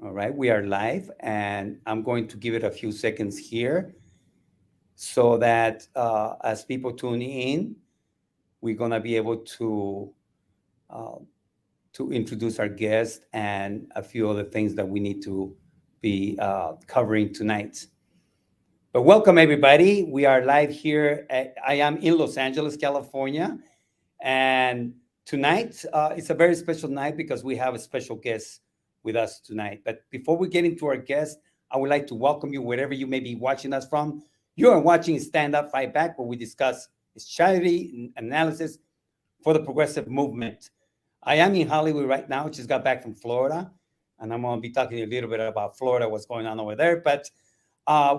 All right, we are live, and I'm going to give it a few seconds here so that as people tune in, we're gonna be able uh, to introduce our guest and a few other things that we need to be covering tonight. But welcome everybody. We are live here. I am in Los Angeles, California, and tonight it's a very special night because we have a special guest with us tonight. But before we get into our guest, I would like to welcome you wherever you may be watching us from. You are watching Stand Up Fight Back, where we discuss strategy and analysis for the progressive movement. I am in Hollywood right now. Just got back from Florida, and I'm going to be talking a little bit about Florida, what's going on over there. But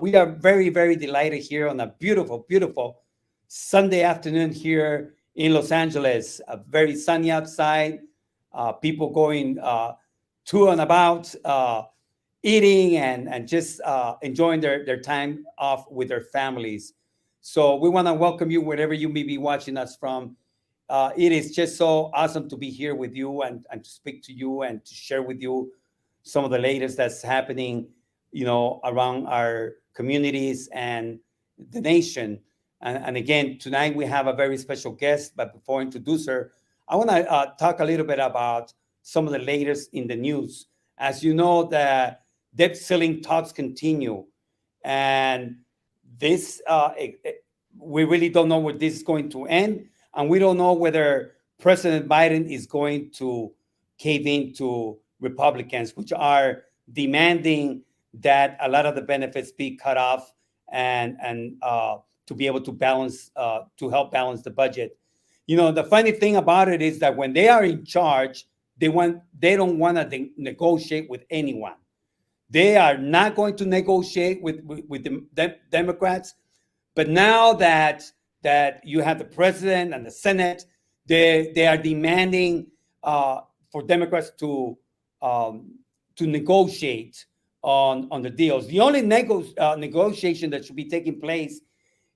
we are very, very delighted here on a beautiful, beautiful Sunday afternoon here in Los Angeles. Very sunny outside. People going to and about, eating and just enjoying their time off with their families. So we want to welcome you wherever you may be watching us from. It is just so awesome to be here with you and to speak to you and to share with you some of the latest that's happening, around our communities and the nation. And again, tonight we have a very special guest. But before I introduce her, I want to talk a little bit about some of the latest in the news. As you know, the debt ceiling talks continue, and this we really don't know where this is going to end, and we don't know whether President Biden is going to cave in to Republicans, which are demanding that a lot of the benefits be cut off and to be able to balance to help balance the budget. The funny thing about it is that when they are in charge, they don't want to negotiate with anyone. They are not going to negotiate with the Democrats. But now that you have the president and the Senate, they are demanding for Democrats to negotiate on the deals. The only negotiation that should be taking place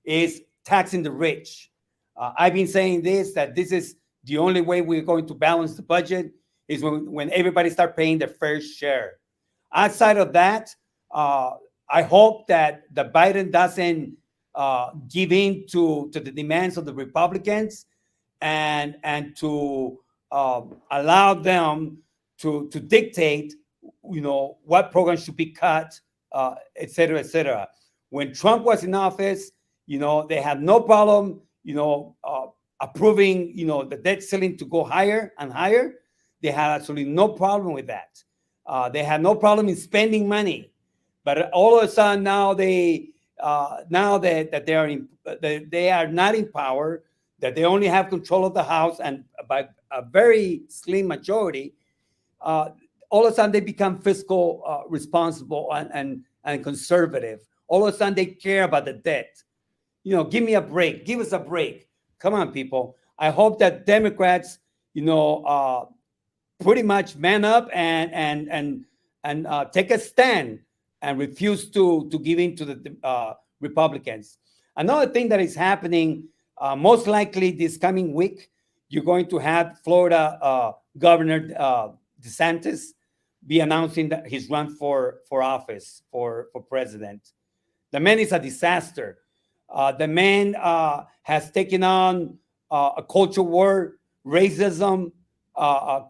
is taxing the rich. I've been saying that this is the only way we're going to balance the budget is when everybody start paying their fair share. Outside of that, I hope that the Biden doesn't give in to the demands of the Republicans and to allow them to dictate, what programs should be cut, et cetera, et cetera. When Trump was in office, they had no problem, approving, the debt ceiling to go higher and higher. They had absolutely no problem with that. They had no problem in spending money. But all of a sudden now now that they are not in power, that they only have control of the House, and by a very slim majority, all of a sudden they become fiscal responsible and conservative. All of a sudden they care about the debt. Give me a break. Give us a break. Come on, people. I hope that Democrats, pretty much man up and take a stand and refuse to give in to the Republicans. Another thing that is happening, most likely this coming week, you're going to have Florida Governor DeSantis be announcing that his run for office, for president. The man is a disaster. The man has taken on a culture war, racism,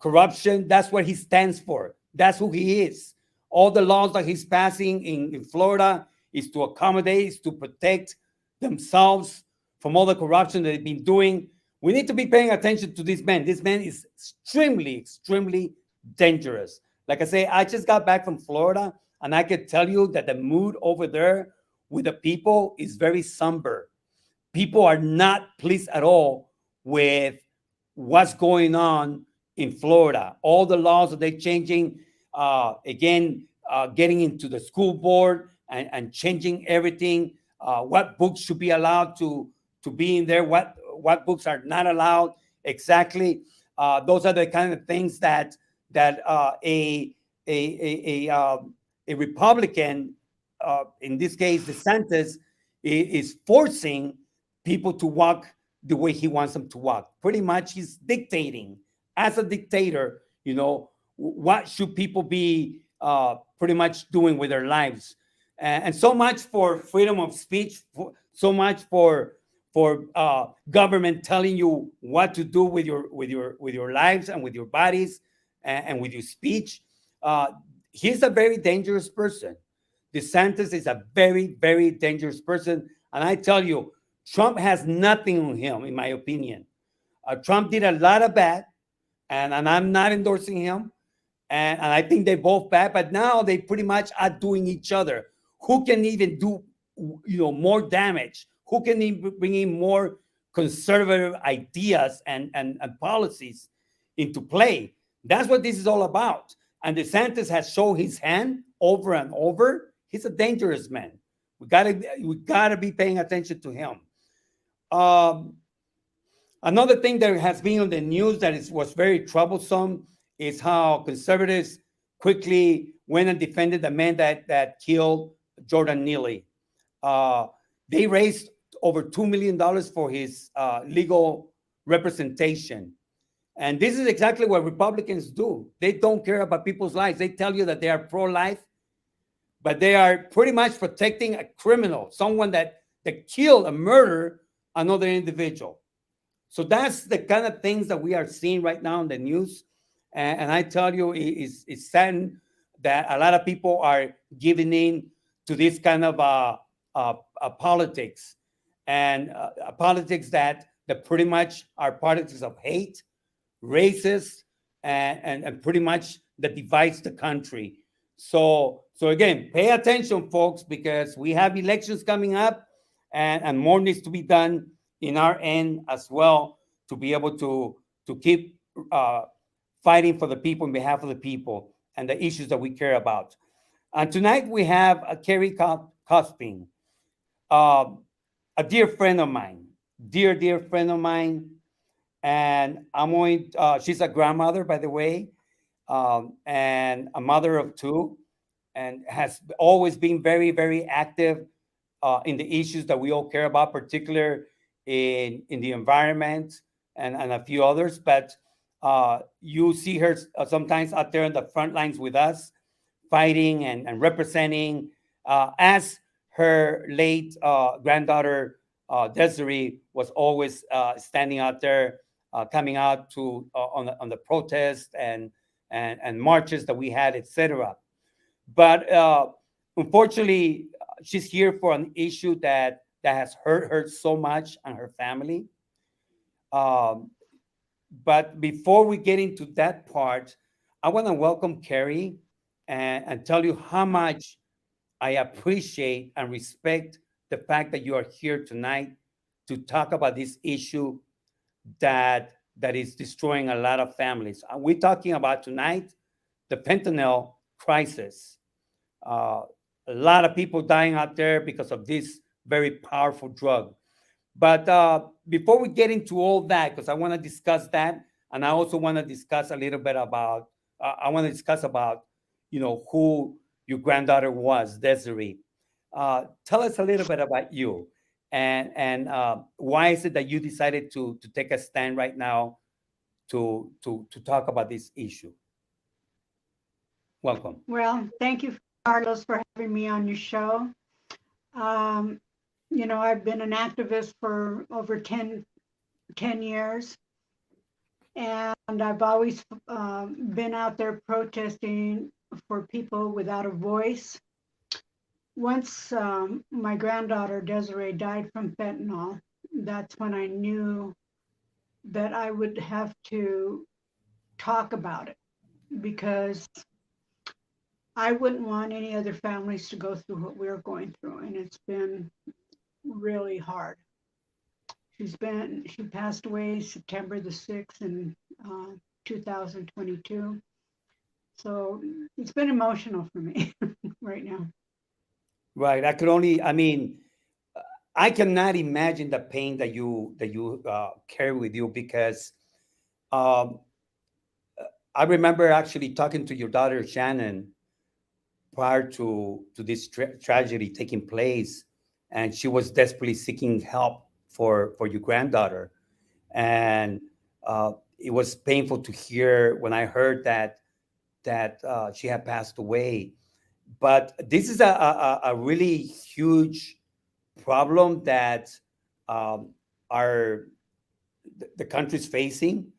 corruption. That's what he stands for. That's who he is. All the laws that he's passing in Florida is to accommodate, is to protect themselves from all the corruption that they've been doing. We need to be paying attention to this man. This man is extremely, extremely dangerous. Like I say, I just got back from Florida, and I can tell you that the mood over there with the people is very somber. People are not pleased at all with what's going on in Florida. All the laws that they're changing, getting into the school board and changing everything. What books should be allowed to be in there? What books are not allowed? Exactly. Those are the kind of things that a Republican, in this case DeSantis, is forcing people to walk the way he wants them to walk. Pretty much, he's dictating. As a dictator, what should people be pretty much doing with their lives. And so much for freedom of speech, so much for government telling you what to do with your lives and with your bodies and with your speech. Uh, he's a very dangerous person. DeSantis is a very, very dangerous person. And I tell you, Trump has nothing on him, in my opinion. Trump did a lot of bad, and I'm not endorsing him. And I think they both bad, but now they pretty much are doing each other. Who can even do more damage? Who can even bring in more conservative ideas and policies into play? That's what this is all about. And DeSantis has shown his hand over and over. He's a dangerous man. We gotta be paying attention to him. Um, Another thing that has been on the news that was very troublesome is how conservatives quickly went and defended the man that killed Jordan Neely. Uh, they raised over $2 million for his legal representation. And this is exactly what Republicans do. They don't care about people's lives. They tell you that they are pro-life, but they are pretty much protecting a criminal, someone that killed and murdered another individual. So that's the kind of things that we are seeing right now in the news. And I tell you, it's sad that a lot of people are giving in to this kind of politics, and politics that pretty much are politics of hate, racist, and pretty much that divides the country. So again, pay attention, folks, because we have elections coming up, and more needs to be done in our end as well to be able to keep fighting for the people on behalf of the people and the issues that we care about. And tonight we have Carrie Copsin, uh, a dear friend of mine, dear friend of mine, and I'm going. She's a grandmother, by the way, and a mother of two, and has always been very, very active in the issues that we all care about, particularly in the environment and a few others. But you see her sometimes out there in the front lines with us, fighting and representing, as her late granddaughter Desiree was always standing out there, coming out to on the protest and marches that we had, etc. But unfortunately, she's here for an issue that has hurt her so much and her family. Um, but before we get into that part, I want to welcome Carrie and tell you how much I appreciate and respect the fact that you are here tonight to talk about this issue that is destroying a lot of families. We're talking about tonight the fentanyl crisis. Uh, a lot of people dying out there because of this very powerful drug. But before we get into all that, because I want to discuss that, and I also want to discuss a little bit about, I want to discuss about, who your granddaughter was, Desiree. Tell us a little bit about you, and why is it that you decided to take a stand right now to talk about this issue? Welcome. Well, thank you, Carlos, for having me on your show. Um, I've been an activist for over 10 years, and I've always been out there protesting for people without a voice. Once my granddaughter Desiree died from fentanyl, that's when I knew that I would have to talk about it because I wouldn't want any other families to go through what we're going through, and it's been really hard. She passed away September the 6th in 2022. So it's been emotional for me right now. Right. I mean, I cannot imagine the pain that you carry with you because um, I remember actually talking to your daughter Shannon prior to this tragedy taking place, and she was desperately seeking help for your granddaughter, and it was painful to hear when I heard that she had passed away. But this is a really huge problem that um, our the country's facing.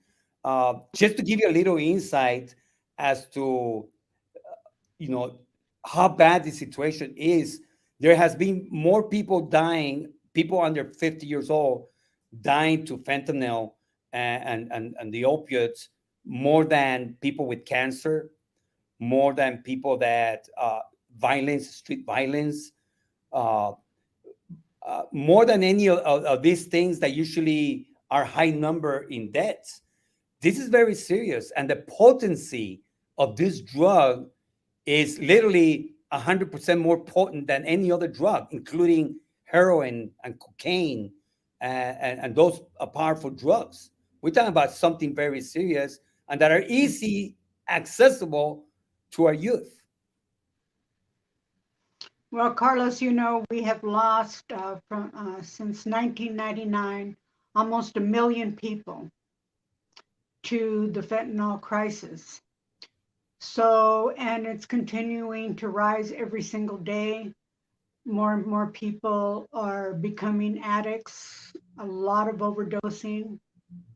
Just to give you a little insight as to you know how bad the situation is, there has been more people dying, people under 50 years old, dying to fentanyl and the opiates, more than people with cancer, more than people that violence, street violence, uh, more than any of these things that usually are high number in deaths. This is very serious, and the potency of this drug is literally 100% more potent than any other drug, including heroin and cocaine and those powerful drugs. We're talking about something very serious and that are easy accessible to our youth. Well, Carlos, we have lost from since 1999 almost 1 million people to the fentanyl crisis. So, and it's continuing to rise every single day. More and more people are becoming addicts, a lot of overdosing.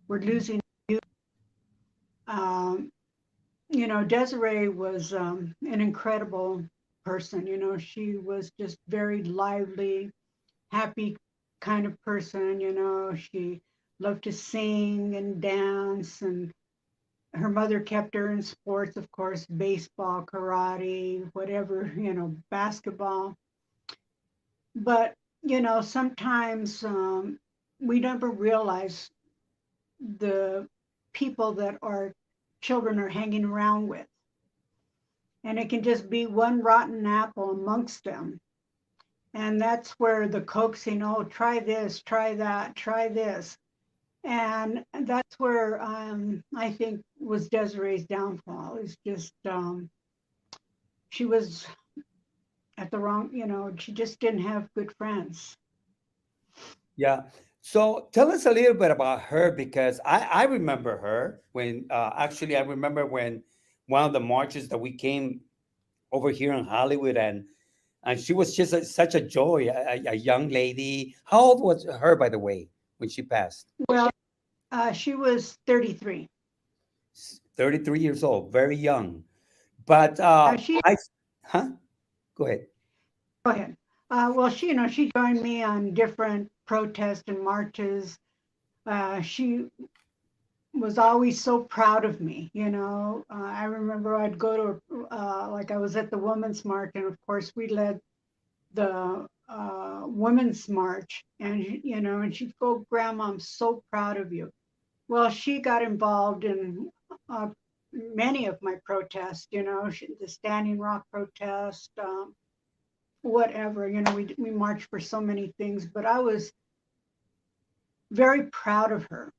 We're losing youth. Um, Desiree was an incredible person. She was just very lively, happy kind of person. She loved to sing and dance, and her mother kept her in sports, of course, baseball, karate, whatever, basketball. But, sometimes we never realize the people that our children are hanging around with. And it can just be one rotten apple amongst them. And that's where the coaxing, oh, try this, try that, try this. And that's where I think was Desiree's downfall. Is just she was at the wrong, she just didn't have good friends. Yeah. So tell us a little bit about her because I remember her when actually I remember when one of the marches that we came over here in Hollywood and she was just such a joy, a young lady. How old was her, by the way, when she passed? Well, she was 33. 33 years old, very young. But She huh? Go ahead. Go ahead. Well, she joined me on different protests and marches. She was always so proud of me. I remember I'd go to like I was at the Women's March, and of course we led the Women's March, and and she'd go, "Grandma, I'm so proud of you." Well, she got involved in many of my protests. The Standing Rock protest. Whatever, we marched for so many things, but I was very proud of her.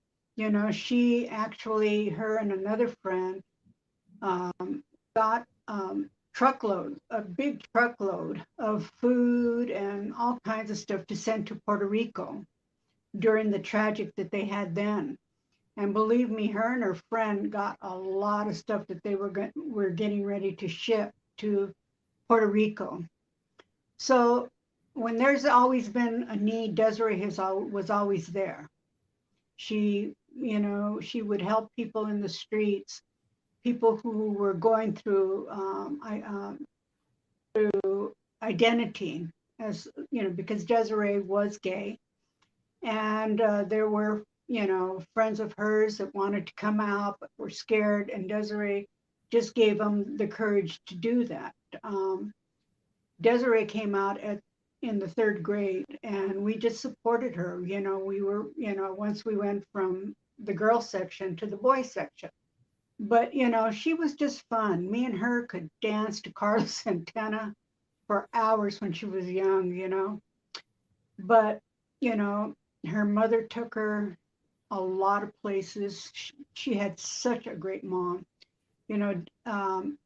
She actually, her and another friend got a big truckload of food and all kinds of stuff to send to Puerto Rico during the tragic that they had then. And believe me, her and her friend got a lot of stuff that they were getting ready to ship to Puerto Rico. So when there's always been a need, Desiree was always there. She would help people in the streets, people who were going through identity, as because Desiree was gay, and there were friends of hers that wanted to come out but were scared, and Desiree just gave them the courage to do that. Desiree came out in the third grade, and we just supported her. We were, once we went from the girls section to the boys section. But, she was just fun. Me and her could dance to Carlos Santana for hours when she was young. But, her mother took her a lot of places. She had such a great mom. You know, um,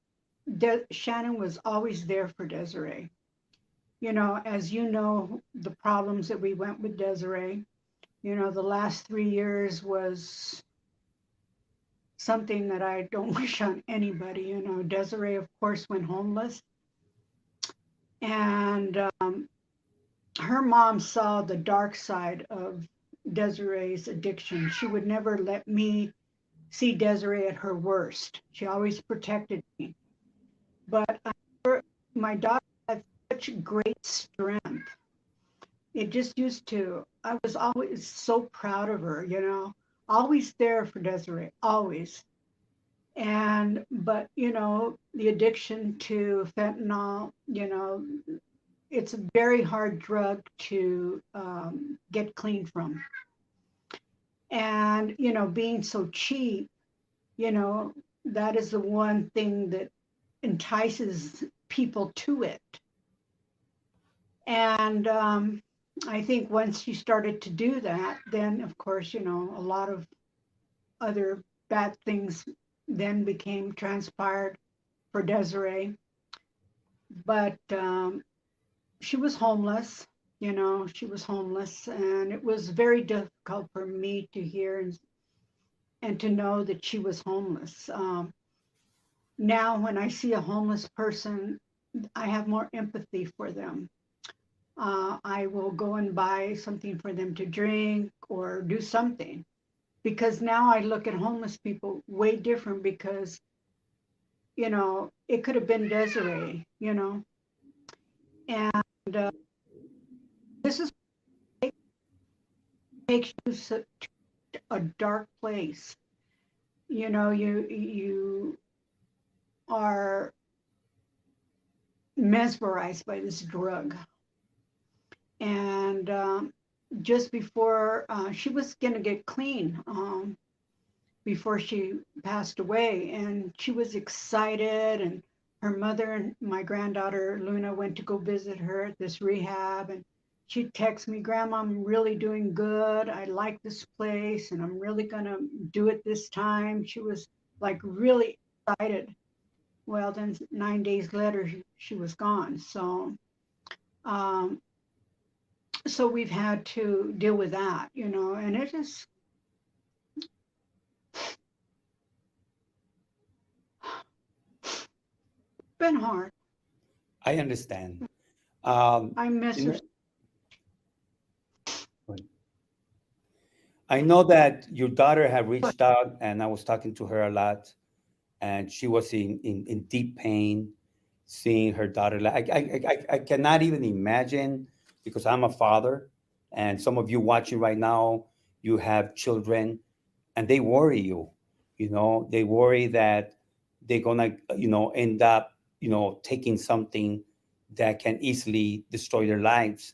Shannon was always there for Desiree. As the problems that we went with Desiree, the last 3 years was something that I don't wish on anybody. Desiree, of course, went homeless, and her mom saw the dark side of Desiree's addiction. She would never let me see Desiree at her worst. She always protected me. But my daughter had such great strength. It just used to, I was always so proud of her, always there for Desiree, always. But, the addiction to fentanyl, it's a very hard drug to get clean from. And, being so cheap, that is the one thing that entices people to it. And I think once she started to do that, then of course, a lot of other bad things then became transpired for Desiree. But she was homeless, she was homeless, and it was very difficult for me to hear and to know that she was homeless. Now, when I see a homeless person, I have more empathy for them. I will go and buy something for them to drink or do something, because now I look at homeless people way different, because it could have been Desiree, and this is takes you to a dark place. You are mesmerized by this drug. And just before she was going to get clean, before she passed away, and she was excited, and her mother and my granddaughter Luna went to go visit her at this rehab, and she texted me, "Grandma, I'm really doing good. I like this place, and I'm really going to do it this time." She was like really excited. Well, then 9 days later, she was gone. Um, so we've had to deal with that, and it has been hard. I understand. Um, I miss you her. know, I know that your daughter had reached out, and I was talking to her a lot, and she was in deep pain seeing her daughter. I cannot even imagine, because I'm a father, and some of you watching right now, you have children, and they worry you. They worry that they're gonna, end up, taking something that can easily destroy their lives.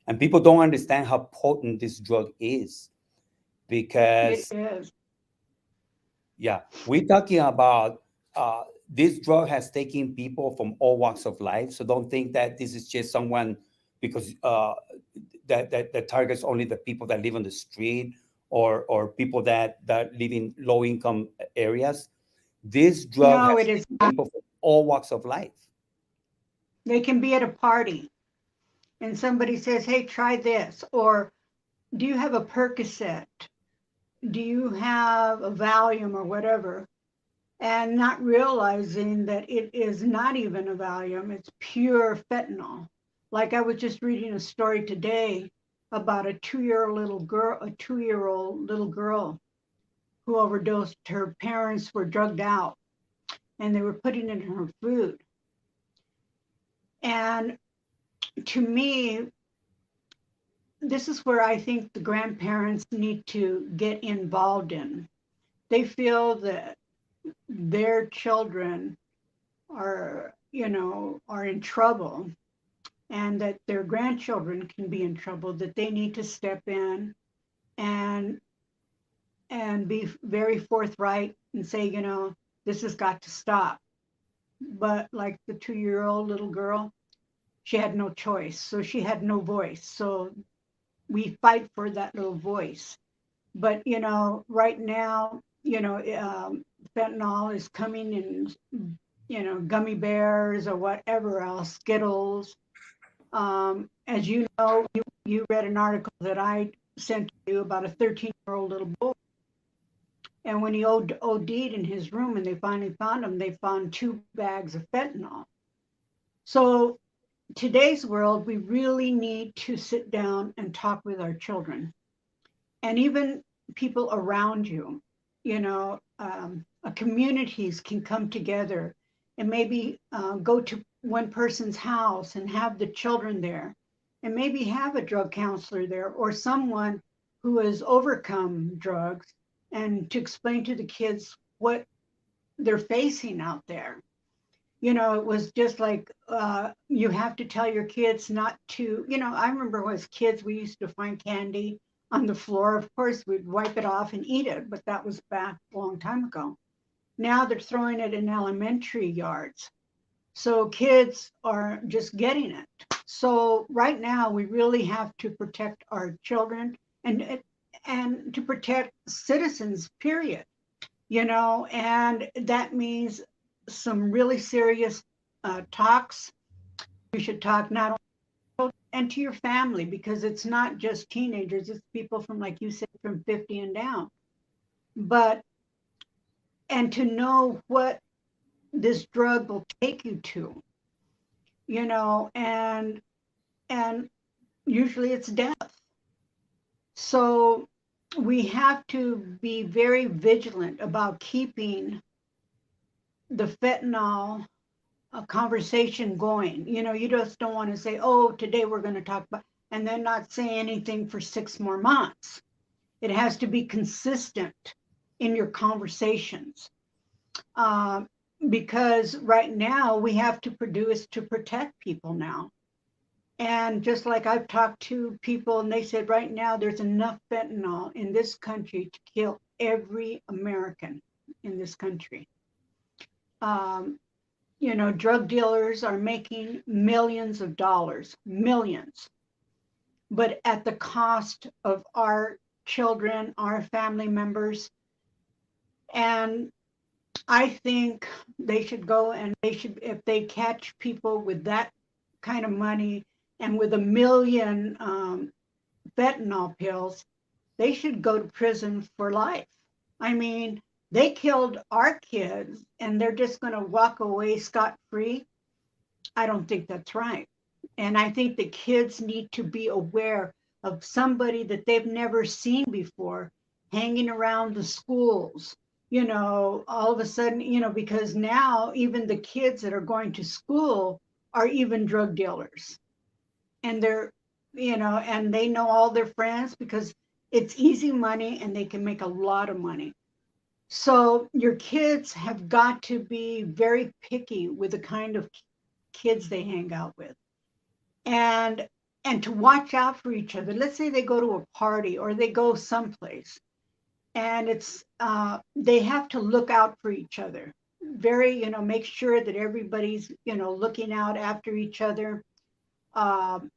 And people don't understand how potent this drug is, It because is. yeah, we're talking about this drug has taken people from all walks of life. So don't think that this is just someone, because that targets only the people that live on the street, or people that live in low income areas. This drug No, has it is taken not. people from all walks of life. They can be at a party and somebody says, "Hey, try this," or "Do you have a Percocet? Do you have a Valium or whatever?" And not realizing that it is not even a Valium, it's pure fentanyl. Like I was just reading a story today about a 2-year-old little girl who overdosed. Her parents were drugged out and they were putting it in her food. And to me, this is where I think the grandparents need to get involved in. They feel that their children are in trouble, and that their grandchildren can be in trouble, that they need to step in and be very forthright and say, this has got to stop. But like the 2-year-old little girl, she had no choice. So she had no voice. So we fight for that little voice. But, right now, fentanyl is coming in, gummy bears or whatever else, Skittles. As you know, you read an article that I sent to you about a 13-year-old little boy. And when he OD'd in his room and they finally found him, they found 2 bags of fentanyl. So today's world, we really need to sit down and talk with our children and even people around you. You know, communities can come together and maybe go to one person's house and have the children there, and maybe have a drug counselor there or someone who has overcome drugs, and to explain to the kids what they're facing out there. You know, it was just like you have to tell your kids not to, you know, I remember as kids, we used to find candy on the floor. Of course, we'd wipe it off and eat it, but that was back a long time ago. Now they're throwing it in elementary yards. So kids are just getting it. So right now, we really have to protect our children and to protect citizens, period. You know, and that means some really serious talks. You should talk not only and to your family, because it's not just teenagers, it's people from, like you said, from 50 and down. But, and to know what this drug will take you to, you know, and usually it's death. So we have to be very vigilant about keeping the fentanyl conversation going. You know, you just don't want to say, oh, today we're going to talk about, and then not say anything for 6 more months. It has to be consistent in your conversations. Because right now we have to produce to protect people now. And just like I've talked to people, and they said right now there's enough fentanyl in this country to kill every American in this country. You know, drug dealers are making millions of dollars, millions, but at the cost of our children, our family members. And I think they should go, and they should, if they catch people with that kind of money and with 1 million fentanyl pills, they should go to prison for life. I mean, they killed our kids and they're just going to walk away scot-free. I don't think that's right. And I think the kids need to be aware of somebody that they've never seen before hanging around the schools, you know, all of a sudden, you know, because now even the kids that are going to school are even drug dealers. And they're, you know, and they know all their friends because it's easy money and they can make a lot of money. So your kids have got to be very picky with the kind of kids they hang out with, and and to watch out for each other. Let's say they go to a party or they go someplace, and it's they have to look out for each other. Very, you know, make sure that everybody's, you know, looking out after each other. Um,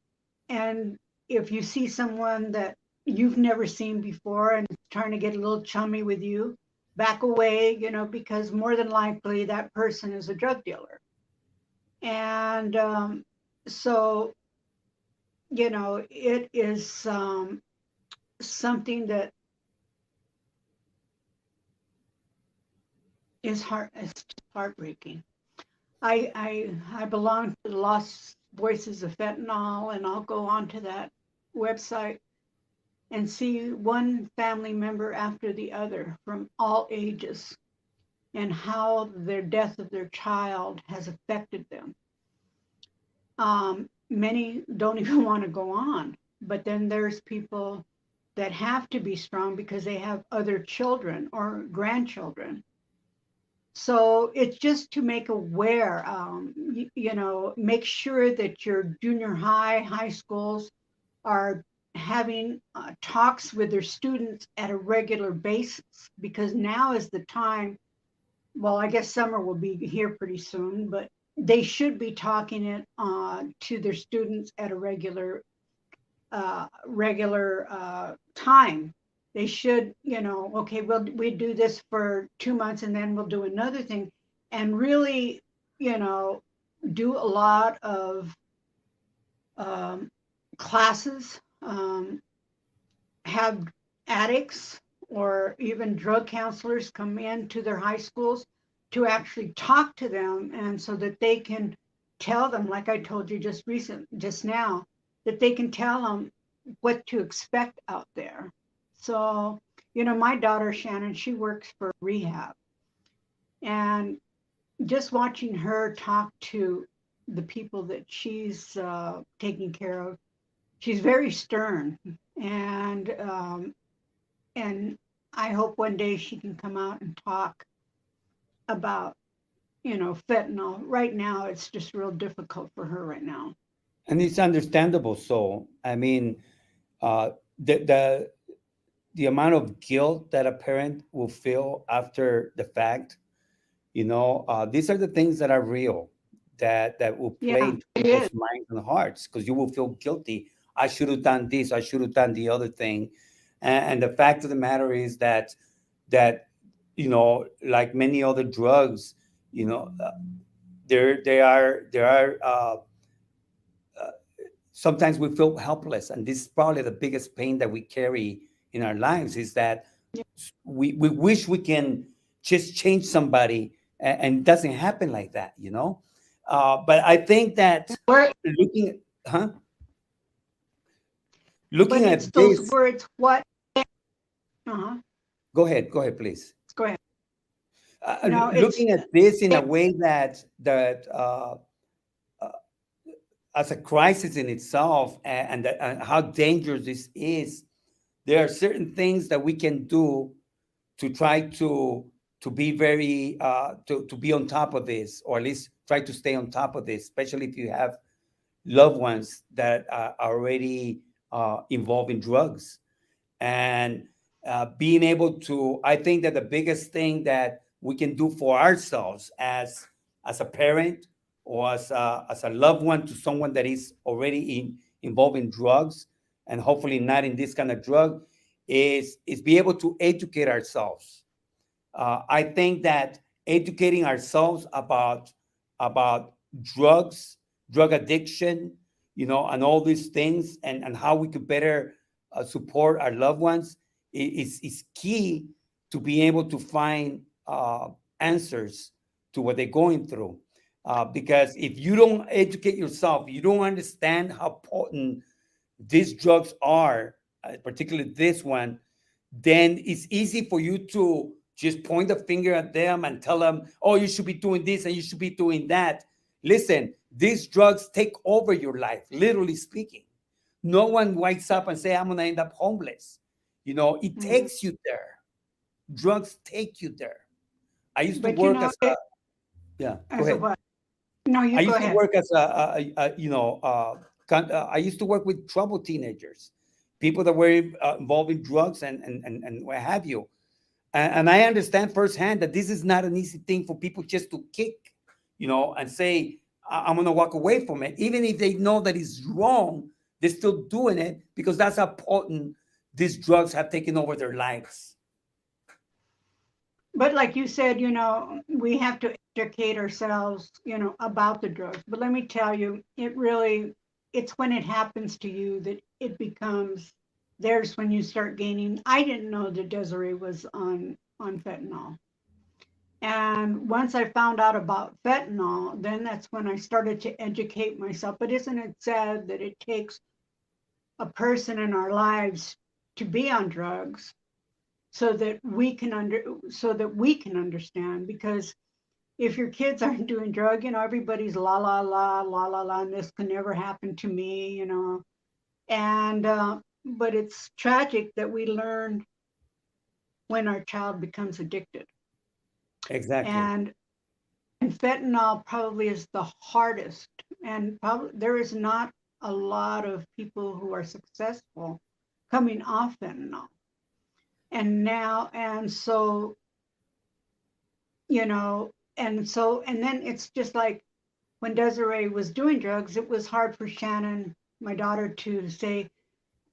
and if you see someone that you've never seen before and is trying to get a little chummy with you, back away, you know, because more than likely that person is a drug dealer. And so, you know, it is something that is heartbreaking. I belong to the Lost Voices of Fentanyl, and I'll go on to that website and see one family member after the other from all ages and how their death of their child has affected them. Many don't even want to go on, but then there's people that have to be strong because they have other children or grandchildren. So it's just to make aware, you know, make sure that your junior high schools are having talks with their students at a regular basis, because now is the time. Well, I guess summer will be here pretty soon, but they should be talking it to their students at a regular time. They should, you know, okay, we do this for 2 months and then we'll do another thing, and really, you know, do a lot of classes, have addicts or even drug counselors come into their high schools to actually talk to them, and so that they can tell them, like I told you just now, that they can tell them what to expect out there. So, my daughter Shannon, she works for rehab, and just watching her talk to the people that she's taking care of, she's very stern, and I hope one day she can come out and talk about, fentanyl. Right now, it's just real difficult for her right now. And it's understandable. So, I mean, uh, the, the the amount of guilt that a parent will feel after the fact, these are the things that are real, that will play Yeah, into it is. people's minds and hearts, because you will feel guilty. I should have done this. I should have done the other thing. And the fact of the matter is that like many other drugs, you know, uh, there are sometimes we feel helpless, and this is probably the biggest pain that we carry in our lives, is that we wish we can just change somebody, and it doesn't happen like that. But I think that Where, looking huh but looking it's at those this. words. What? Uh-huh. Go ahead, please. Go ahead. No, it's Looking at this in a it, way that uh, as a crisis in itself, and how dangerous this is, there are certain things that we can do to try to be very to be on top of this, or at least try to stay on top of this, especially if you have loved ones that are already involved in drugs. And being able to, I think that the biggest thing that we can do for ourselves as a parent, or as a loved one to someone that is already involved in drugs, and hopefully not in this kind of drug, is be able to educate ourselves. I think that educating ourselves about drugs, drug addiction, and all these things, and how we could better support our loved ones, is key to be able to find answers to what they're going through. Because if you don't educate yourself, you don't understand how potent these drugs are, particularly this one, then it's easy for you to just point the finger at them and tell them, oh, you should be doing this and you should be doing that. Listen, these drugs take over your life, literally speaking. No one wakes up and say, I'm going to end up homeless. It mhm. takes you there. Drugs take you there. I used to But work as a, it yeah, go as a ahead. what? No, I you go used to ahead. work as I used to work with troubled teenagers, people that were involved in drugs and what have you. And I understand firsthand that this is not an easy thing for people just to kick, and say, I'm going to walk away from it. Even if they know that it's wrong, they're still doing it because that's how potent these drugs have taken over their lives. But like you said, we have to educate ourselves, about the drugs. But let me tell you, it's when it happens to you that it becomes, there's when you start gaining. I didn't know that Desiree was on fentanyl. And once I found out about fentanyl, then that's when I started to educate myself. But isn't it sad that it takes a person in our lives to be on drugs so that we can understand? Because if your kids aren't doing drug, everybody's la la la la la la, and this can never happen to me. And but it's tragic that we learn when our child becomes addicted. Exactly. And fentanyl probably is the hardest, and probably there is not a lot of people who are successful coming off fentanyl. And you know, and then it's just like when Desiree was doing drugs, it was hard for Shannon, my daughter, to say,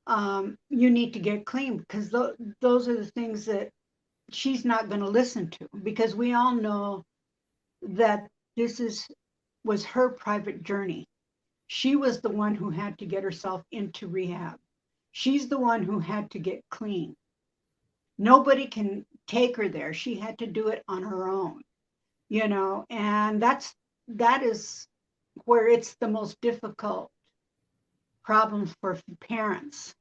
you need to get clean, because those are the things that she's not going to listen to, because we all know that this was her private journey. She was the one who had to get herself into rehab. She's the one who had to get clean. Nobody can take her there. She had to do it on her own, and that is where it's the most difficult problems for parents.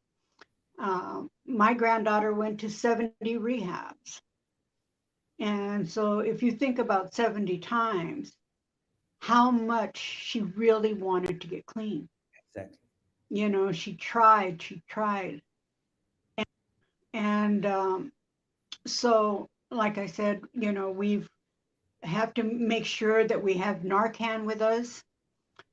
My granddaughter went to 70 rehabs. And so if you think about 70 times, how much she really wanted to get clean. Exactly. She tried. And so, like I said, we've have to make sure that we have Narcan with us.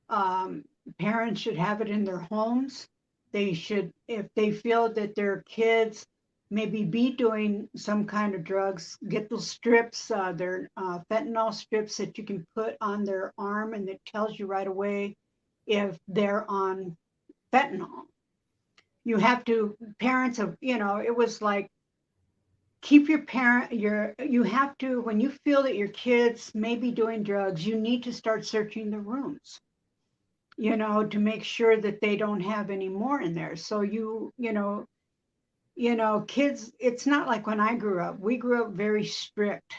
Um, Parents should have it in their homes. They should, if they feel that their kids maybe be doing some kind of drugs, get those strips, their fentanyl strips that you can put on their arm and it tells you right away if they're on fentanyl. You have to, parents of, it was like, keep your parent, you have to, when you feel that your kids may be doing drugs, you need to start searching the rooms, to make sure that they don't have any more in there. So kids, it's not like when I grew up. We grew up very strict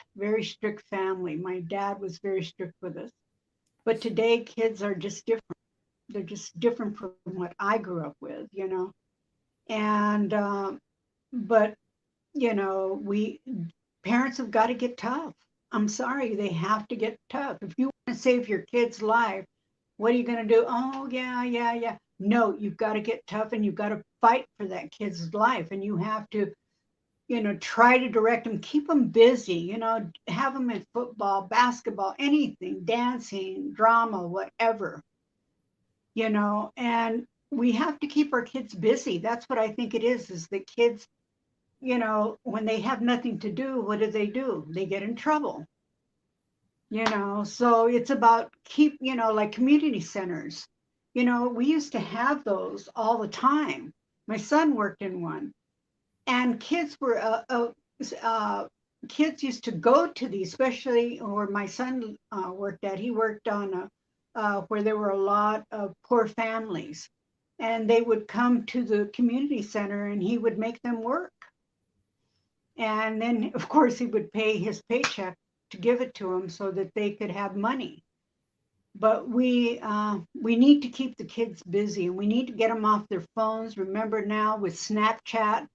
family. My dad was very strict with us. But today, kids are just different. They're just different from what I grew up with. And, but, we parents have got to get tough. I'm sorry, they have to get tough. If you want to save your kid's life, what are you going to do? Oh, yeah, yeah, yeah. No, you've got to get tough and you've got to fight for that kid's life. And you have to, try to direct them, keep them busy, have them in football, basketball, anything, dancing, drama, whatever, and we have to keep our kids busy. That's what I think it is the kids, when they have nothing to do, what do? They get in trouble. So it's about like community centers. We used to have those all the time. My son worked in one, and kids used to go to these, especially where my son worked at. He worked on where there were a lot of poor families, and they would come to the community center, and he would make them work. And then, of course, he would pay his paycheck to give it to them so that they could have money. But we need to keep the kids busy, and we need to get them off their phones. Remember now with Snapchat,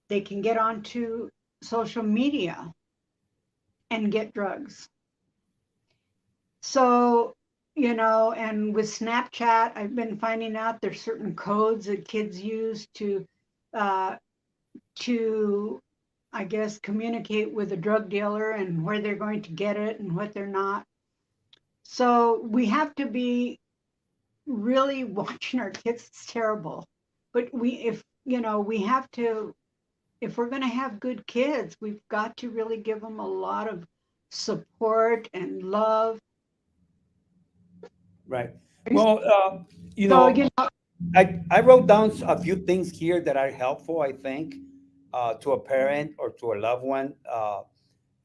they can get onto social media and get drugs. So, and with Snapchat, I've been finding out there's certain codes that kids use uh, to I guess, communicate with a drug dealer and where they're going to get it and what they're not. So we have to be really watching our kids. It's terrible. But we have to, if we're going to have good kids, we've got to really give them a lot of support and love. Right. Well, you So, know, I wrote down a few things here that are helpful, I think, to a parent or to a loved one.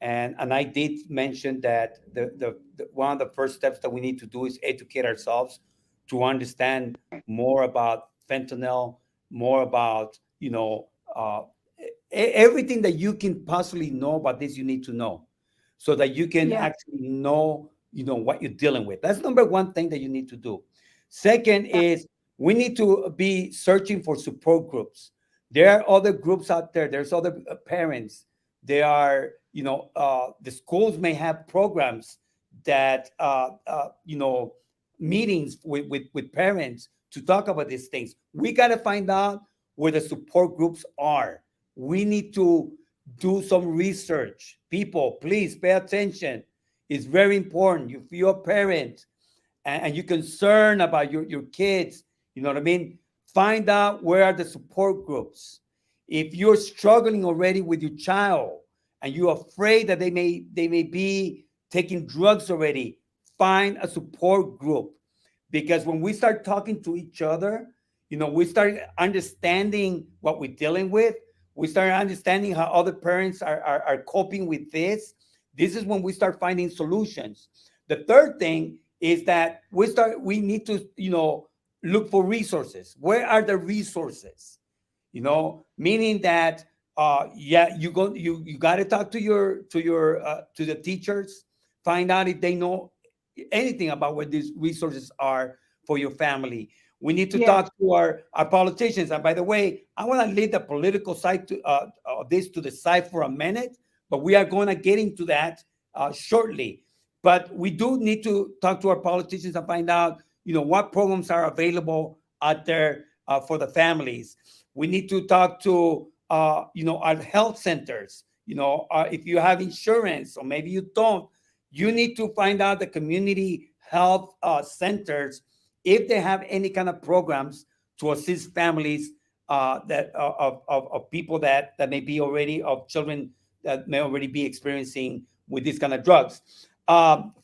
And I did mention that the one of the first steps that we need to do is educate ourselves to understand more about fentanyl, more about everything that you can possibly know about this. You need to know so that you can yeah, actually know what you're dealing with. That's number one thing that you need to do. Second is we need to be searching for support groups. There are other groups out there. There's other parents. There are, the schools may have programs that, meetings with parents to talk about these things. We got to find out where the support groups are. We need to do some research. People, please pay attention. It's very important. If you're a parent and you're concerned about your kids, you know what I mean? Find out where are the support groups. If you're struggling already with your child and you're afraid that they may be taking drugs already, find a support group. Because when we start talking to each other, we start understanding what we're dealing with. We start understanding how other parents are coping with this. This is when we start finding solutions. The third thing is that we need to, look for resources. Where are the resources? Meaning that Yeah, you got to talk to to the teachers, find out if they know anything about what these resources are for your family. We need to Yes. talk to our politicians. And by the way, I want to leave the political side of this to the side for a minute, but we are going to get into that shortly. But we do need to talk to our politicians and find out, what programs are available out there for the families. We need to talk to, our health centers. If you have insurance or maybe you don't, you need to find out the community health centers if they have any kind of programs to assist families that of people that may be already of children that may already be experiencing with these kind of drugs.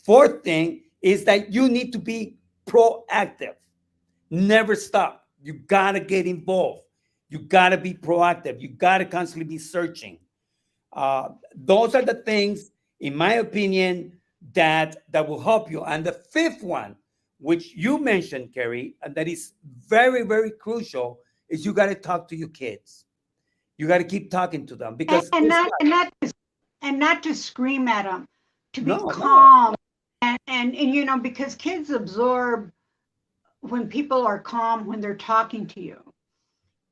Fourth thing is that you need to be proactive. Never stop. You got to get involved. You got to be proactive. You got to constantly be searching. Those are the things, in my opinion, that will help you. And the fifth one, which you mentioned, Carrie, and that is very, very crucial, is you got to talk to your kids. You got to keep talking to them and, because and guess not what? and not to, and not to scream at them, to be No, no, calm, and because kids absorb when people are calm when they're talking to you.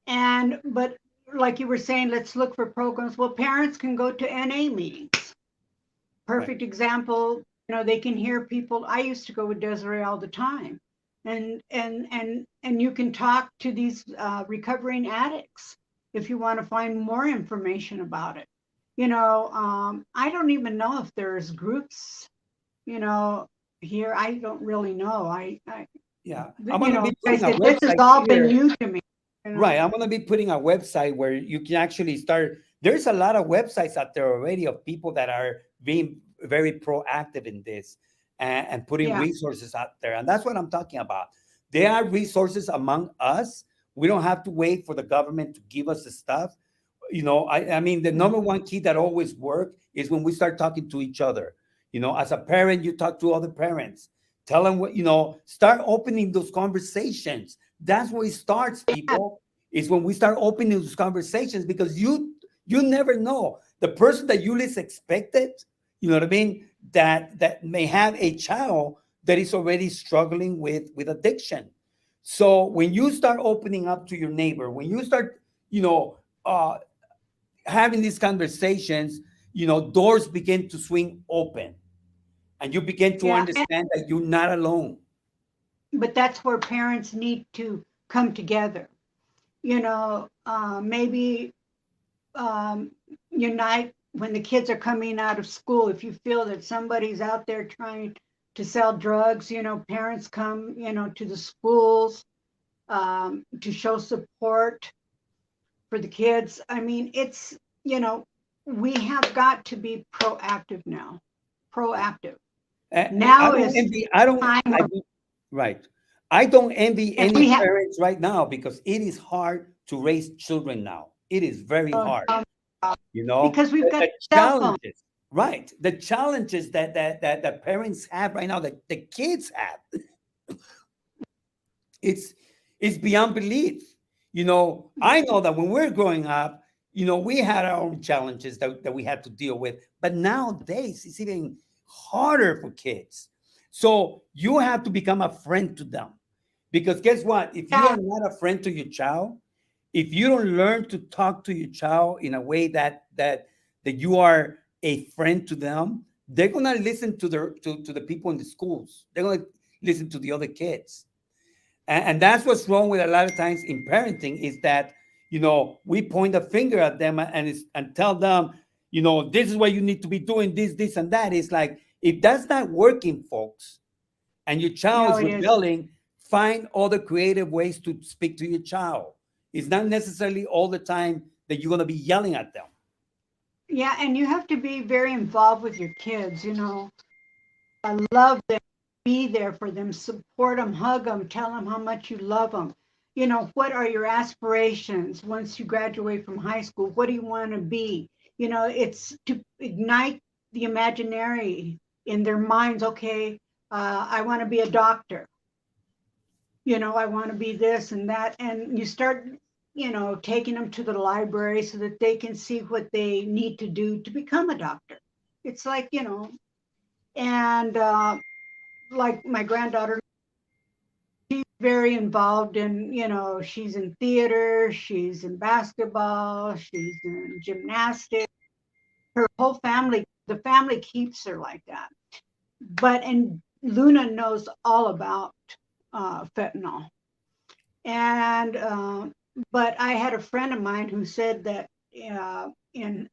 And but like you were saying, let's look for programs. Well, parents can go to NA meetings. right. Perfect example. They can hear people. I used to go with Desiree all the time, and you can talk to these recovering addicts if you want to find more information about it. I don't even know if there's groups. You know, Here I don't really know. Yeah. I'm going to be I putting a said this has website all been here. new to me. You know. Right. I'm going to be putting a website where you can actually start. There's a lot of websites out there already of people that are being very proactive in this and putting Yeah. resources out there. And that's what I'm talking about. There are resources among us. We don't have to wait for the government to give us the stuff. I mean, the number one key that always work is when we start talking to each other. As a parent, you talk to other parents. Tell them start opening those conversations. That's where it starts, people, is when we start opening those conversations because you never know. The person that you least expected, you know what I mean, that may have a child that is already struggling with addiction. So when you start opening up to your neighbor, when you start, uh, having these conversations, doors begin to swing open and you begin to Yeah. understand that you're not alone. But that's where parents need to come together. Maybe um, unite when the kids are coming out of school. If you feel that somebody's out there trying to sell drugs, parents come, to the schools to show support for the kids. I mean, we have got to be proactive now. Proactive. I Now don't is envy. I don't. time, Right. I don't envy and any we have parents right now because it is hard to raise children now. It is very hard. because we've got The cell phones. challenges, right? The challenges that the parents have right now, that the kids have, it's it's beyond belief. I know that when we're growing up, we had our own challenges that we had to deal with. But nowadays, it's even harder for kids. So you have to become a friend to them. Because guess what? If you Yeah, are not a friend to your child, if you don't learn to talk to your child in a way that you are a friend to them, they're gonna listen to the people in the schools. They're gonna listen to the other kids. And that's what's wrong with a lot of times in parenting is that we point a finger at them and tell them this is what you need to be doing, this and that. It's like, if that's not working, folks, and your child no, is it is. rebelling, find other creative ways to speak to your child. It's not necessarily all the time that you're going to be yelling at them. Yeah, and you have to be very involved with your kids. I love them, be there for them, support them, hug them, tell them how much you love them. What are your aspirations once you graduate from high school? What do you want to be? It's to ignite the imaginary in their minds. Okay, I want to be a doctor. I want to be this and that. And you start, taking them to the library so that they can see what they need to do to become a doctor. It's like, and like my granddaughter, she's very involved in, she's in theater, she's in basketball, she's in gymnastics. Her whole family, the family keeps her like that. And Luna knows all about fentanyl. And but I had a friend of mine who said that in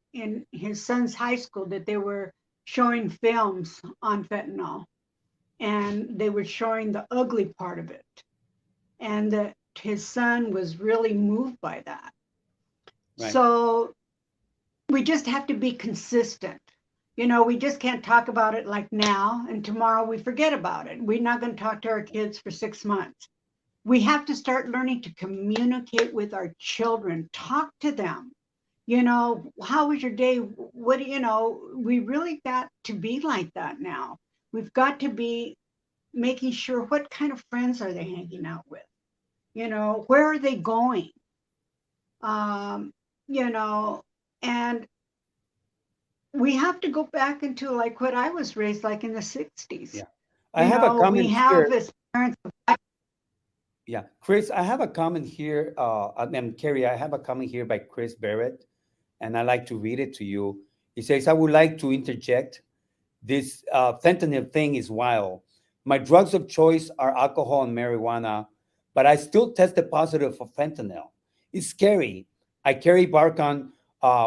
his son's high school that they were showing films on fentanyl, and they were showing the ugly part of it, and that his son was really moved by that. Right. So we just have to be consistent. We just can't talk about it like now and tomorrow we forget about it. We're not going to talk to our kids for 6 months. We have to start learning to communicate with our children, talk to them. How was your day? What we really got to be like that now. We've got to be making sure what kind of friends are they hanging out with? Where are they going? Um, and we have to go back into like what I was raised like in the 60s. Yeah. I have a We comment have here. as parents. Yeah, Chris, I have a comment here. And Carrie, I have a comment here by Chris Barrett, and I like to read it to you. He says, I would like to interject. This fentanyl thing is wild. My drugs of choice are alcohol and marijuana, but I still tested positive for fentanyl. It's scary. I carry Barcon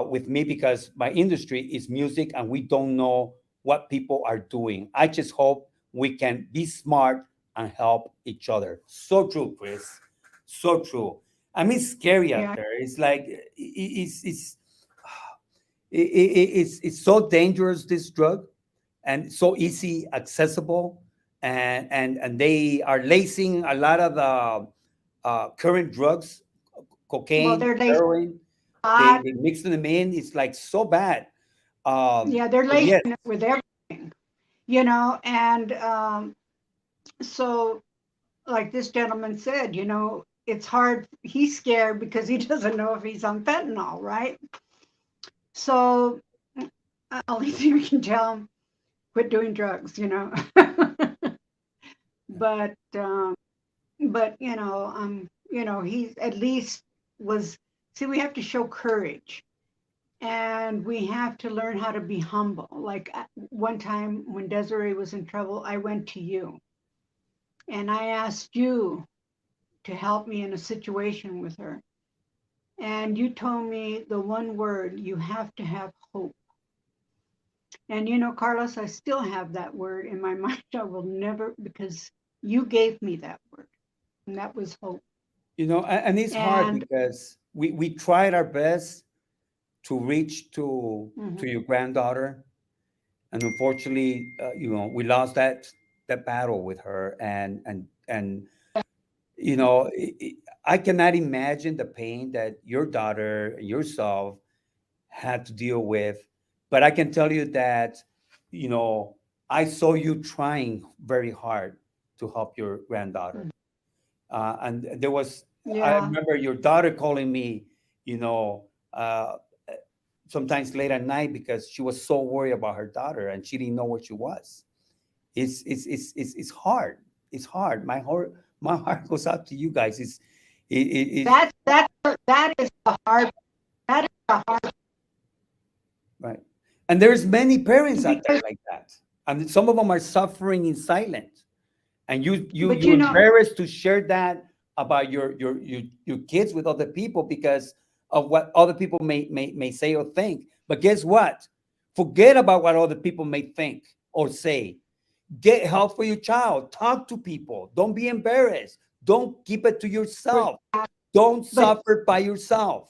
with me because my industry is music and we don't know what people are doing. I just hope we can be smart and help each other. So true, Chris. So true. I mean, it's scary out Yeah. there. It's like it's so dangerous, this drug, and so easy accessible, and they are lacing a lot of the current drugs, Well, cocaine, they're lacing heroin. pot. They mix them in. It's like so bad. Yeah, they're But lacing yes, it with everything, and so like this gentleman said, it's hard. He's scared because he doesn't know if he's on fentanyl, right? So only thing we can tell him, quit doing drugs. but he at least was. See, we have to show courage, and we have to learn how to be humble. Like one time when Desiree was in trouble, I went to you and I asked you to help me in a situation with her. And you told me the one word, you have to have hope. And Carlos, I still have that word in my mind. I will never, because you gave me that word, and that was hope. and it's hard And because we tried our best to reach to mhm, your granddaughter, and unfortunately, we lost that battle with her, and I cannot imagine the pain that your daughter and yourself had to deal with. But I can tell you that, you know, I saw you trying very hard to help your granddaughter. mhm, And there was, I yeah, remember your daughter calling me, you know, sometimes late at night because she was so worried about her daughter and she didn't know where she was. It's hard. It's hard. My heart goes out to you guys. It's that is the hard. That is the hard right. And there's many parents out there because, like that, and some of them are suffering in silence. And but you're embarrassed to share that about your kids with other people because of what other people may say or think. But guess what? Forget about what other people may think or say. Get help for your child. Talk to people. Don't be embarrassed. Don't keep it to yourself. Don't but suffer by yourself.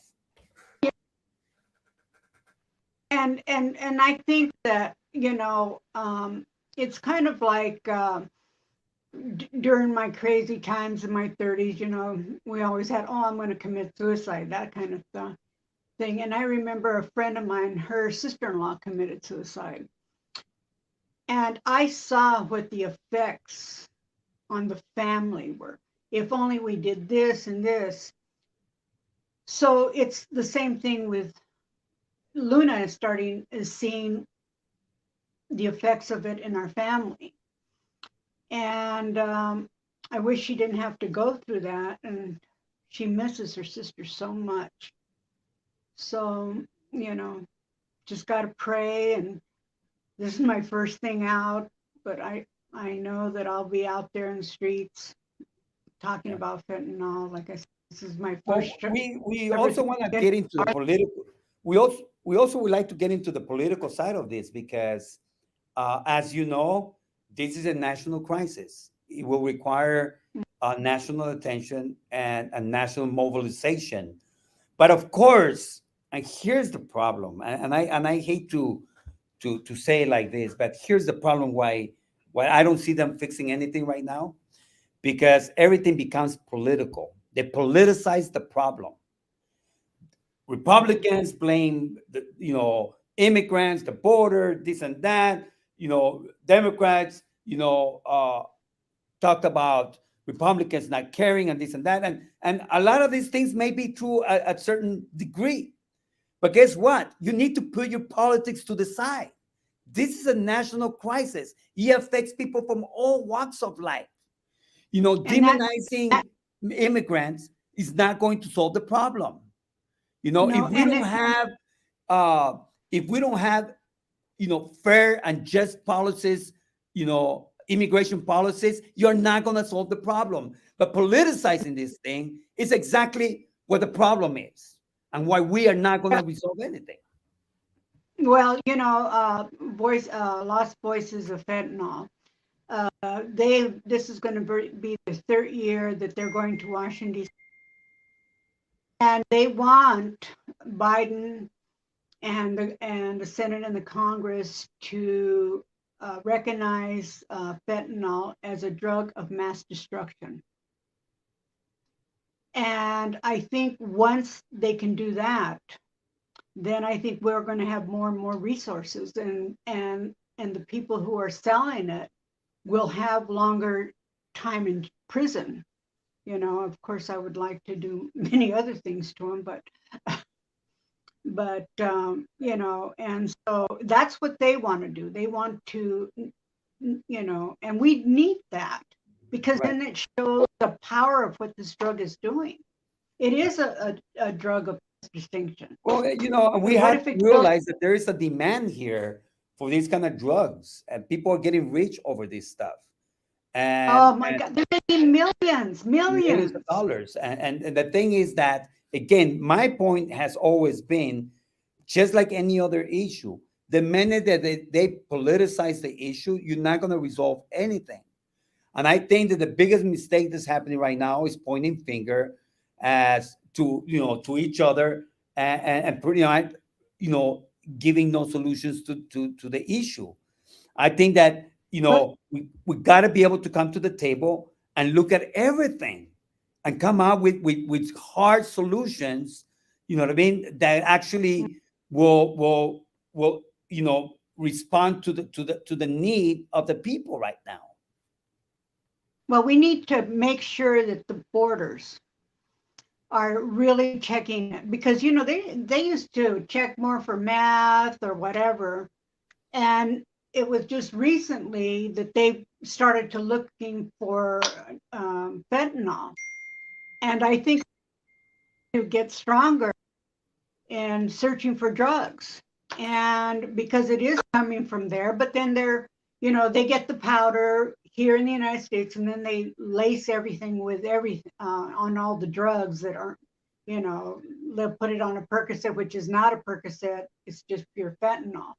and I think that it's kind of like during my crazy times in my 30s, we always had, oh, I'm going to commit suicide, that kind of thing. And I remember a friend of mine, her sister-in-law committed suicide, and I saw what the effects on the family were. If only we did this and this. So it's the same thing with Luna is seeing the effects of it in our family. And I wish she didn't have to go through that. And she misses her sister so much. So, you know, just got to pray. And this is my first thing out, but I know that I'll be out there in the streets talking Yeah. about fentanyl. Like I said, this is my Well, first we ever also thing. want to get into the political. We also would like to get into the political side of this because, as you know, this is a national crisis. It will require national attention and a national mobilization. But of course, and here's the problem, and I hate to say it like this, but here's the problem why I don't see them fixing anything right now because everything becomes political. They politicize the problem. Republicans blame the immigrants, the border, this and that. Democrats talked about Republicans not caring and this and that, and a lot of these things may be true at a certain degree. But guess what? You need to put your politics to the side. This is a national crisis. It affects people from all walks of life. And that Demonizing immigrants is not going to solve the problem. If no, we and don't it have, uh, if we don't have, fair and just policies, immigration policies, you're not going to solve the problem. But politicizing this thing is exactly what the problem is, and why we are not going to resolve anything. well, lost voices of fentanyl. This is going to be the third year that they're going to Washington D.C. and they want Biden and the Senate and the Congress to recognize fentanyl as a drug of mass destruction. And I think once they can do that, then I think we're going to have more and more resources, and the people who are selling it will have longer time in prison. Of course, I would like to do many other things to them, and so that's what they want to do. They want to, and we need that because Right. then it shows the power of what this drug is doing. It is a drug of distinction. Well, we And what have if to it kills? realize that there is a demand here for these kind of drugs, and people are getting rich over this stuff, and Oh my God, they're making millions, millions of millions. dollars. And the thing is that, again, my point has always been just like any other issue. The minute that they politicize the issue, you're not going to resolve anything. And I think that the biggest mistake that's happening right now is pointing finger as to each other and pretty much you know giving no solutions to the issue. I think that But we got to be able to come to the table and look at everything and come out with hard solutions. You know what I mean? That actually will respond to the need of the people right now. well, we need to make sure that the borders are really checking it because they used to check more for meth or whatever, and it was just recently that they started to looking for fentanyl, and I think to get stronger in searching for drugs, and because it is coming from there, but then they get the powder here in the United States, and then they lace everything with everything on all the drugs that aren't, they'll put it on a Percocet, which is not a Percocet, it's just pure fentanyl.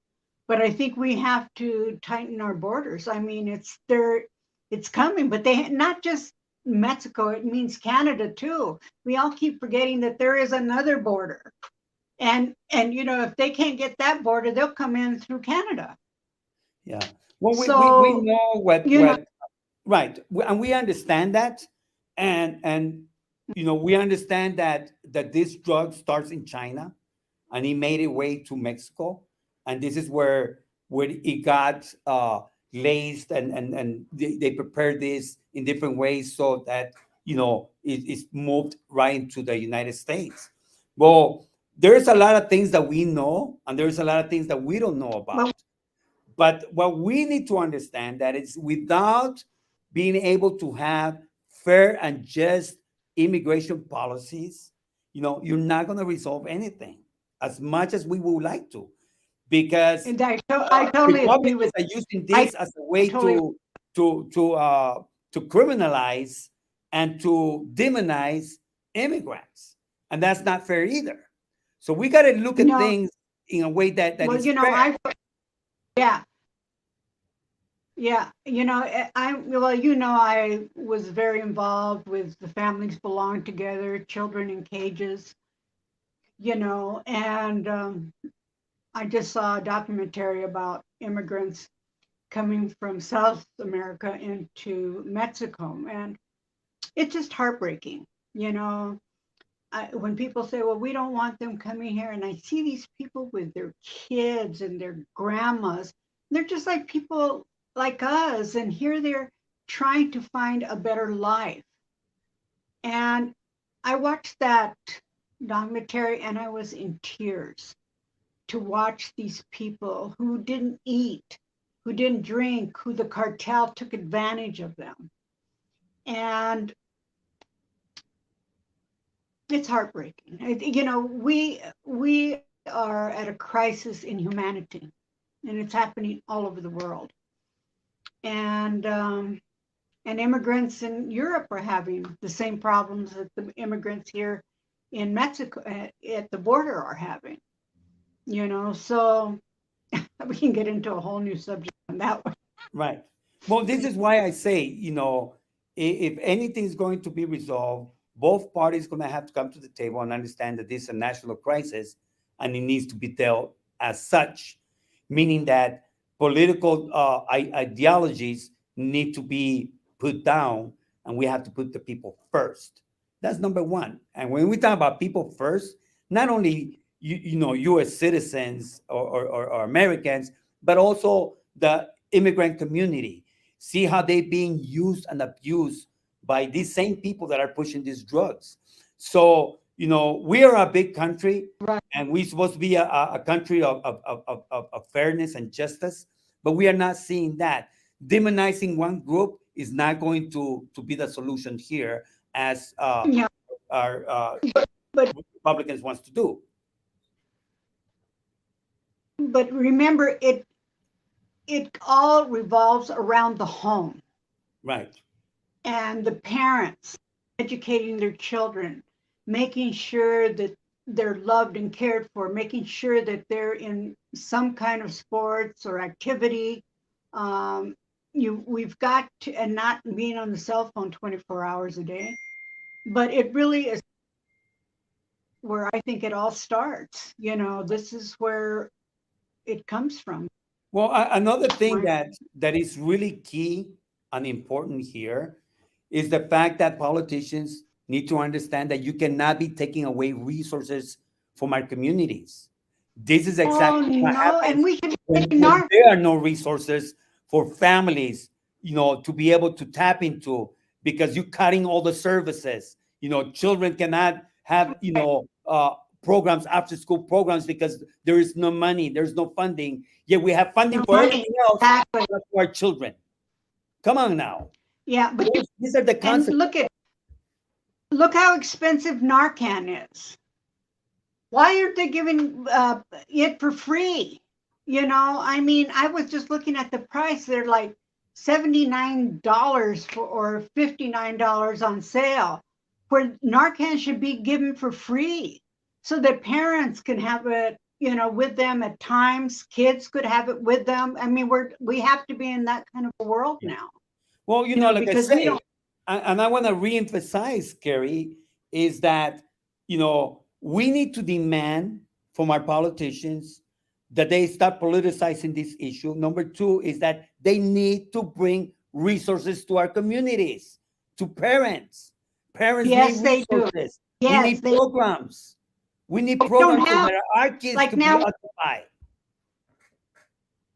But I think we have to tighten our borders. I mean, it's there, it's coming, but they not just Mexico, it means Canada too. We all keep forgetting that there is another border. And if they can't get that border, they'll come in through Canada. Yeah. Well, we So, know what you know, right, and we understand that, and we understand that this drug starts in China, and it made its way to Mexico, and this is where it got laced, and they prepared this in different ways so that it's moved right into the United States. Well, there's a lot of things that we know, and there's a lot of things that we don't know Well, about. But what we need to understand that it's without being able to have fair and just immigration policies, you're not going to resolve anything as much as we would like to, because and I totally agree with. Republicans are using I this as a way totally. to criminalize and to demonize immigrants, and that's not fair either. So we got to look at No. things in a way that Well, is fair. yeah. Yeah, I was very involved with the Families Belong Together, Children in Cages, and I just saw a documentary about immigrants coming from South America into Mexico, and it's just heartbreaking, you know. When people say, well, we don't want them coming here, and I see these people with their kids and their grandmas, they're just like people like us, and here they're trying to find a better life. And I watched that documentary and I was in tears to watch these people who didn't eat, who didn't drink, who the cartel took advantage of them. And it's heartbreaking. We are at a crisis in humanity, and it's happening all over the world. And immigrants in Europe are having the same problems that the immigrants here in Mexico at the border are having. So we can get into a whole new subject on that one. Right. Well, this is why I say, if anything is going to be resolved, both parties going to have to come to the table and understand that this is a national crisis and it needs to be dealt as such, meaning that political ideologies need to be put down and we have to put the people first. That's number one. And when we talk about people first, not only U.S. citizens or Americans, but also the immigrant community. See how they're being used and abused by these same people that are pushing these drugs. So, we are a big country, Right. and we're supposed to be a country of fairness and justice, but we are not seeing that. Demonizing one group is not going to be the solution here, as Yeah, our but Republicans wants to do. but remember, it all revolves around the home Right. and the parents educating their children, making sure that they're loved and cared for, making sure that they're in some kind of sports or activity. We've got to, and not being on the cell phone 24 hours a day. But it really is where I think it all starts. This is where it comes from. Well, another thing My, that is really key and important here is the fact that politicians need to understand that you cannot be taking away resources from our communities. This is oh exactly what no, and happens we should when there are no resources for families, to be able to tap into, because you're cutting all the services. Children cannot have, programs, after school programs, because there is no money, there's no funding. Yet we have funding no for money. everything else, Exactly. not for our children. Come on now. Yeah, but These are the and consequences. look how expensive Narcan is. Why aren't they giving it for free? I mean, I was just looking at the price. They're like $79 or $59 on sale, where Narcan should be given for free, so that parents can have it, with them at times. Kids could have it with them. I mean, we have to be in that kind of a world now, Well, like I because we say, don't. and I want to reemphasize, Carrie, is that, we need to demand from our politicians that they stop politicizing this issue. Number two is that they need to bring resources to our communities, to parents. Parents need Yes, they do. resources. We Yes, need they programs. We need don't programs so have, that our kids like could be now. occupied.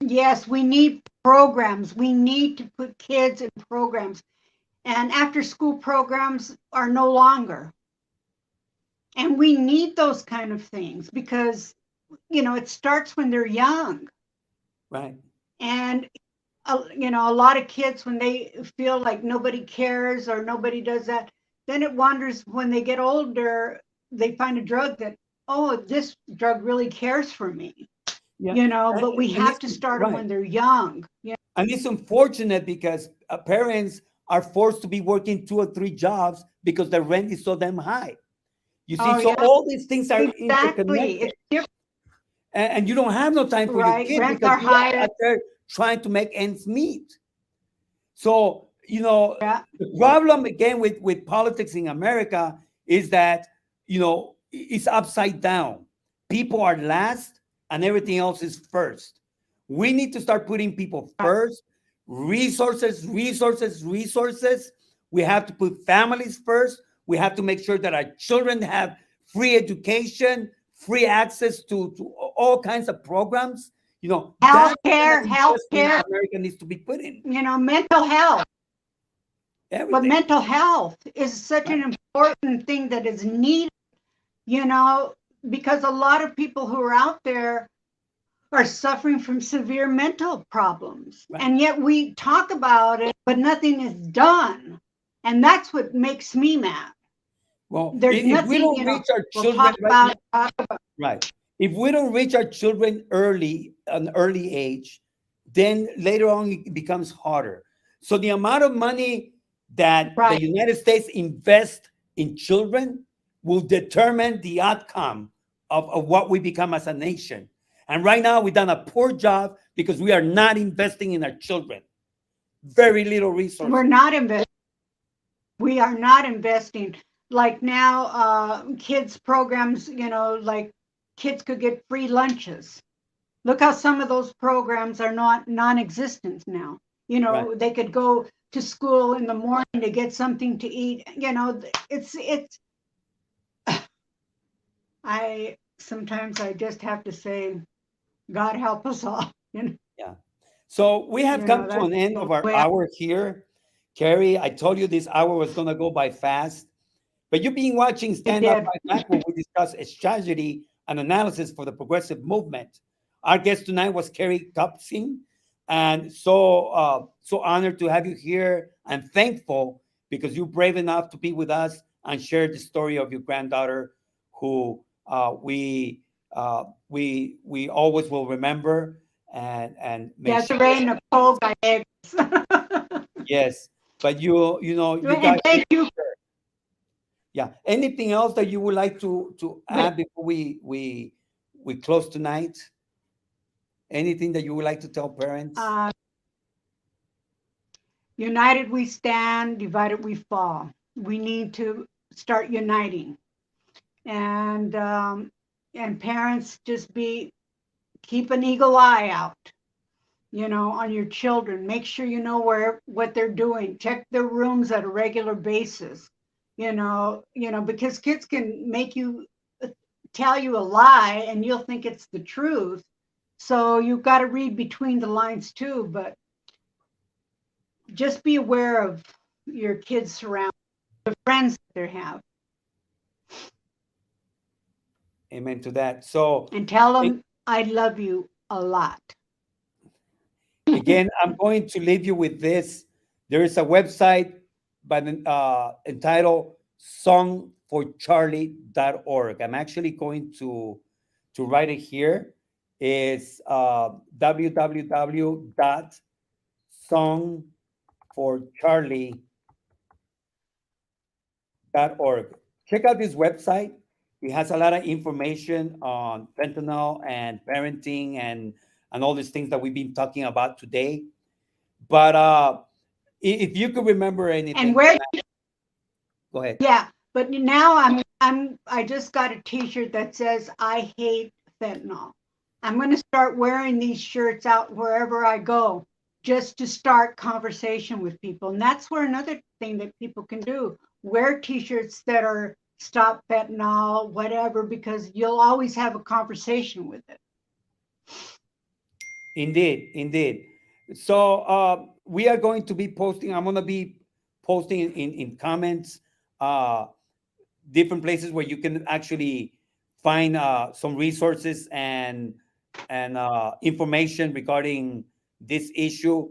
Yes, we need programs. We need to put kids in programs. And after school programs are no longer. And we need those kind of things because, it starts when they're young. Right. And, a lot of kids, when they feel like nobody cares or nobody does that, then it wanders when they get older, they find a drug that, oh, this drug really cares for me, Yeah. And, but we and have it's to start them right. when they're young. And it's unfortunate because parents are forced to be working 2 or 3 jobs because the rent is so damn high. You see, Oh, so yeah, all these things are exactly. interconnected, It's different, and you don't have no time for your right? kid Rents because are you are higher. out there trying to make ends meet. So, Yeah. the problem again with politics in America is that, it's upside down. People are last and everything else is first. We need to start putting people first. Resources, resources, resources. We have to put families first. We have to make sure that our children have free education, free access to all kinds of programs. That's the kind of investment Healthcare, America needs to be put in. mental health. But Everything. mental health is such Right. an important thing that is needed, you know, because a lot of people who are out there are suffering from severe mental problems. Right. And yet we talk about it, but nothing is done. And that's what makes me mad. Well, There's if we nothing, don't reach our we'll children talk right about now, it, talk about right? If we don't reach our children an early age, then later on it becomes harder. So the amount of money that the right. United States invests in children will determine the outcome of what we become as a nation. And right now we've done a poor job because we are not investing in our children. Very little We're resources. not investing. We are not investing. Like now, kids programs, like kids could get free lunches. Look how some of those programs are not non-existent now. Right. They could go to school in the morning to get something to eat. It's I sometimes I just have to say, God help us all. Yeah. So we have come to That's an end the of our way hour here. Carrie, I told you this hour was going to go by fast, but you've been watching I Stand Up did. Fight Back, where we discuss a strategy and analysis for the progressive movement. Our guest tonight was Carrie Copsin, and so honored to have you here. I'm thankful because you're brave enough to be with us and share the story of your granddaughter, who we always will remember, and may she Desiree Nicole Gallegos. yes. But you And got here. thank you. Yeah. Anything else that you would like to But add before we close tonight? Anything that you would like to tell parents? uh, united we stand, divided we fall. We need to start uniting, and parents just be keep an eagle eye out, on your children. Make sure you know what they're doing. Check their rooms at a regular basis. Because kids can make you tell you a lie, and you'll think it's the truth. So you've got to read between the lines too. But just be aware of your kids' surroundings, the friends that they have, Amen to that. So and tell a- them I love you a lot. again, I'm going to leave you with this. There is a website entitled songforcharlie.org. I'm actually going to write it here. It's www.songforcharlie.org. Check out this website. It has a lot of information on fentanyl and parenting and all these things that we've been talking about today. But if you could remember And anything where tonight, go ahead. Yeah, but now I just got a t-shirt that says I hate fentanyl. I'm going to start wearing these shirts out wherever I go just to start conversation with people. And that's where another thing that people can do, wear t-shirts that are stop fentanyl, whatever, because you'll always have a conversation with it. Indeed, indeed. So we are going to be posting. I'm going to be posting in comments uh, different places where you can actually find some resources and information regarding this issue.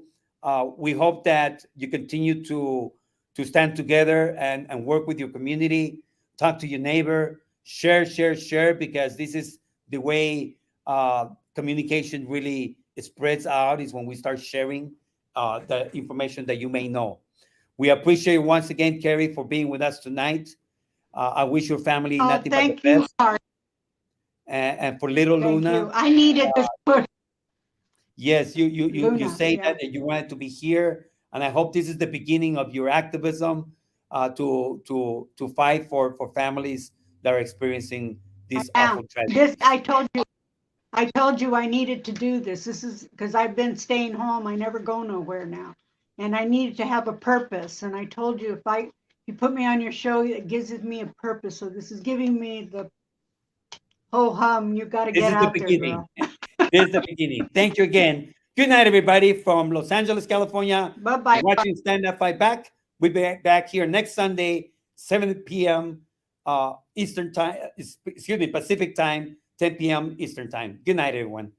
We hope that you continue to stand together and work with your community, talk to your neighbor, share, because this is the way communication really spreads out, is when we start sharing the information that you may know. We appreciate you once again, Carrie, for being with us tonight. I wish your family Oh, nothing but the thank you, best. Art. And for little Thank you. Luna, I needed this push. yes, you Luna, say yeah. that you wanted to be here, and I hope this is the beginning of your activism to fight for families that are experiencing I these am. awful This, tragedies. I told you I needed to do this. This is because I've been staying home. I never go nowhere now. And I needed to have a purpose. And I told you if you put me on your show, it gives me a purpose. So this is giving me the ho hum. You got to This get is the out there, beginning. girl. This is the beginning. Thank you again. Good night, everybody, from Los Angeles, California. Bye You're bye. watching Stand Up Fight Back. We'll be back here next Sunday, 7 p.m. Eastern time, excuse me, Pacific time, 10 p.m. Eastern time. Good night, everyone.